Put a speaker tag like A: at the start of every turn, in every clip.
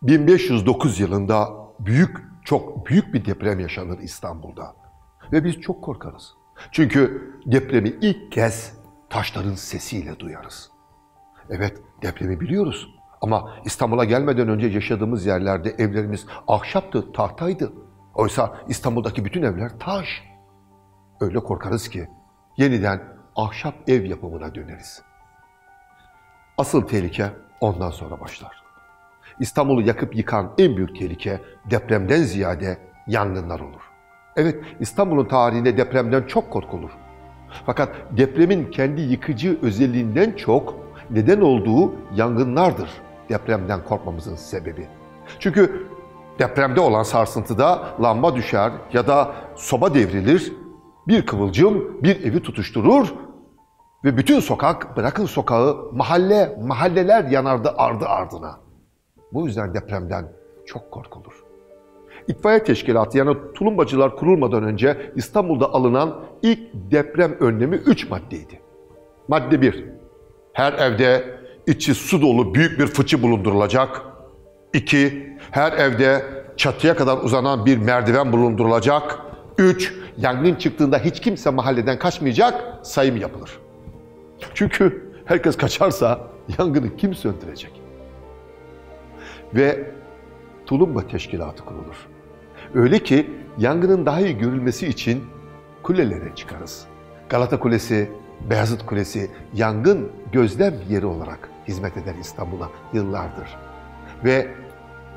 A: 1509 yılında çok büyük bir deprem yaşanır İstanbul'da. Ve biz çok korkarız. Çünkü depremi ilk kez taşların sesiyle duyarız. Evet, depremi biliyoruz. Ama İstanbul'a gelmeden önce yaşadığımız yerlerde evlerimiz ahşaptı, tahtaydı. Oysa İstanbul'daki bütün evler taş. Öyle korkarız ki yeniden ahşap ev yapımına döneriz. Asıl tehlike ondan sonra başlar. İstanbul'u yakıp yıkan en büyük tehlike depremden ziyade yangınlar olur. Evet, İstanbul'un tarihinde depremden çok korkulur. Fakat depremin kendi yıkıcı özelliğinden çok neden olduğu yangınlardır depremden korkmamızın sebebi. Çünkü depremde olan sarsıntıda lamba düşer ya da soba devrilir, bir kıvılcım bir evi tutuşturur ve bütün sokak, bırakın sokağı, mahalleler yanardı ardı ardına. Bu yüzden depremden çok korkulur. İtfaiye Teşkilatı yani tulumbacılar kurulmadan önce İstanbul'da alınan ilk deprem önlemi 3 maddeydi. Madde 1. Her evde içi su dolu büyük bir fıçı bulundurulacak. 2. Her evde çatıya kadar uzanan bir merdiven bulundurulacak. 3. Yangın çıktığında hiç kimse mahalleden kaçmayacak, sayım yapılır. Çünkü herkes kaçarsa yangını kim söndürecek? Ve tulumba teşkilatı kurulur. Öyle ki yangının daha iyi görülmesi için kulelere çıkarız. Galata Kulesi, Beyazıt Kulesi yangın gözlem yeri olarak hizmet eder İstanbul'a yıllardır. Ve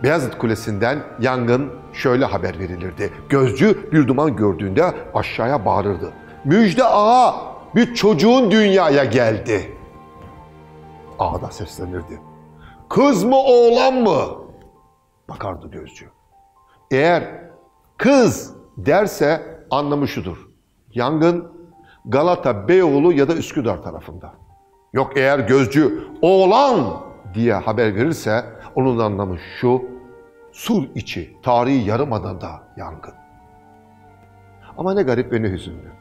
A: Beyazıt Kulesi'nden yangın şöyle haber verilirdi. Gözcü bir duman gördüğünde aşağıya bağırırdı. Müjde ağa, bir çocuğun dünyaya geldi. Ağa da seslenirdi. Kız mı oğlan mı? Bakardı gözcü. Eğer kız derse anlamı şudur. Yangın Galata, Beyoğlu ya da Üsküdar tarafında. Yok eğer gözcü oğlan diye haber verirse onun anlamı şu. Sur içi, tarihi Yarımada'da yangın. Ama ne garip ve ne hüzünlü.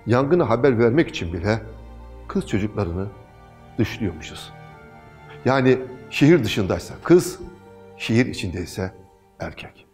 A: Yangını haber vermek için bile kız çocuklarını dışlıyormuşuz. Yani şehir dışındaysa kız, şehir içindeyse erkek.